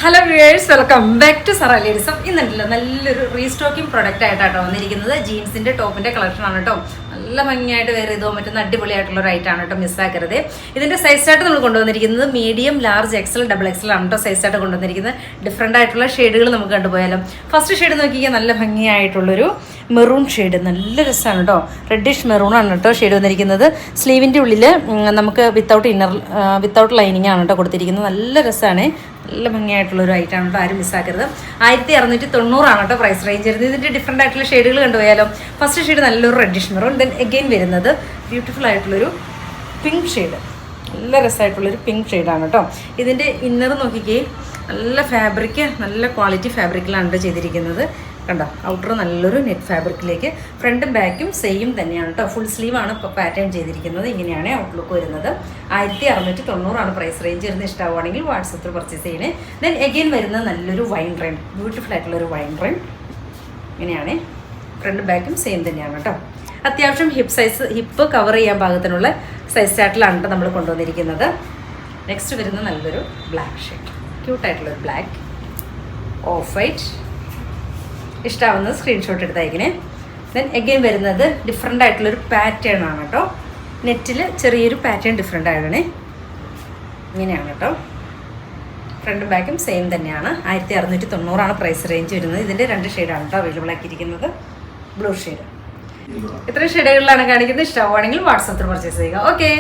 Hello viewers, welcome back to Zara ladies. ഇന്നുണ്ടല്ലോ നല്ലൊരു restocking product ആയിട്ടാട്ടോ വന്നിരിക്കുന്നത്. ജീൻസിന്റെ ടോപ്പിന്റെ കളക്ഷൻ ആണ് കേട്ടോ. നല്ല ഭംഗിയായിട്ട് വേറെ ഇതോ മറ്റൊന്ന് അടിപൊളിയായിട്ടുള്ള ഒരു ഐറ്റാണ് കേട്ടോ, മിസ്സാക്കരുത്. ഇതിന്റെ സൈസ് ആയിട്ട് നമ്മൾ കൊണ്ടുവന്നിരിക്കുന്നത് medium, large, XL, double XL ആണ് കേട്ടോ സൈസ് ആയിട്ട് കൊണ്ടുവന്നിരിക്കുന്നത്. ഡിഫറെൻ്റ് ആയിട്ടുള്ള ഷെയ്ഡുകൾ നമുക്ക് കണ്ടുപോയാലും ഫസ്റ്റ് ഷെയ്ഡ് നോക്കിയാൽ നല്ല ഭംഗിയായിട്ടുള്ളൊരു മെറൂൺ ഷെയ്ഡ്, നല്ല രസമാണ് കേട്ടോ. റെഡിഷ് മെറൂൺ ആണ് കേട്ടോ ഷെയ്ഡ് വന്നിരിക്കുന്നത്. സ്ലീവിൻ്റെ ഉള്ളിൽ നമുക്ക് വിത്തൗട്ട് ലൈനിങ് ആണ് കേട്ടോ കൊടുത്തിരിക്കുന്നത്. നല്ല രസമാണ്, നല്ല ഭംഗിയായിട്ടുള്ളൊരു ഐറ്റമാണ് കേട്ടോ, ആരും മിസ്സാക്കരുത്. 1690 കേട്ടോ പ്രൈസ് റേഞ്ച് വരുന്നത്. ഇതിൻ്റെ ഡിഫറെൻ്റ് ആയിട്ടുള്ള ഷെയ്ഡുകൾ കണ്ടുപോയാലോ. ഫസ്റ്റ് ഷെയ്ഡ് നല്ലൊരു റെഡിഷ് മെറൂൺ, ദെൻ എഗെയിൻ വരുന്നത് ബ്യൂട്ടിഫുൾ ആയിട്ടുള്ളൊരു പിങ്ക് ഷെയ്ഡ്, നല്ല രസമായിട്ടുള്ളൊരു പിങ്ക് ഷെയ്ഡാണ് കേട്ടോ. ഇതിൻ്റെ ഇന്നർ നോക്കിക്കേ, നല്ല ഫാബ്രിക്, നല്ല ക്വാളിറ്റി ഫാബ്രിക്കിലാണ് ചെയ്തിരിക്കുന്നത്. കണ്ടോ, ഔട്ടർ നല്ലൊരു നെറ്റ് ഫാബ്രിക്കിലേക്ക്, ഫ്രണ്ടും ബാക്കും സെയിം തന്നെയാണ് കേട്ടോ. ഫുൾ സ്ലീവാണ് ഇപ്പോൾ പാറ്റേൺ ചെയ്തിരിക്കുന്നത്. ഇങ്ങനെയാണ് ഔട്ട്ലുക്ക് വരുന്നത്. 1690 പ്രൈസ് റേഞ്ച് വരുന്നത്. ഇഷ്ടമാണെങ്കിൽ വാട്സപ്പിൽ പർച്ചേസ് ചെയ്യണേ. ദെൻ എഗെയിൻ വരുന്നത് നല്ലൊരു വൈൻ റൈൻ, ബ്യൂട്ടിഫുൾ ആയിട്ടുള്ളൊരു വൈൻ റൈൻ. ഇങ്ങനെയാണ്, ഫ്രണ്ടും ബാക്കും സെയിം തന്നെയാണ് കേട്ടോ. അത്യാവശ്യം ഹിപ്പ് കവർ ചെയ്യാൻ പാകത്തിനുള്ള സൈസ് ചാർട്ടിലാണ് കേട്ടോ നമ്മൾ കൊണ്ടുവന്നിരിക്കുന്നത്. നെക്സ്റ്റ് വരുന്നത് നല്ലൊരു ബ്ലാക്ക് ഷെയ്ഡ്, ക്യൂട്ടായിട്ടുള്ളൊരു ബ്ലാക്ക്, ഓഫ് വൈറ്റ്. ഇഷ്ടമാവുന്നത് സ്ക്രീൻഷോട്ട് എടുത്തയക്കണേ. ദെൻ എഗെയിൻ വരുന്നത് ഡിഫറെൻ്റ് ആയിട്ടുള്ളൊരു പാറ്റേൺ ആണ് കേട്ടോ. നെറ്റിൽ ചെറിയൊരു പാറ്റേൺ ഡിഫറെൻ്റ് ആയതാണ്. ഇങ്ങനെയാണ് കേട്ടോ. ഫ്രണ്ടും ബാക്കും സെയിം തന്നെയാണ്. 1690 പ്രൈസ് റേഞ്ച് വരുന്നത്. ഇതിൻ്റെ 2 ഷെയ്ഡാണ് കേട്ടോ അവൈലബിൾ ആക്കിയിരിക്കുന്നത്. Blue shade. ഇത്രയും ഷെയ്ഡുകളിലാണ് കാണിക്കുന്നത്. ഇഷ്ടമാവുകയാണെങ്കിൽ വാട്സപ്പിൽ പർച്ചേസ് ചെയ്യുക. ഓക്കെ.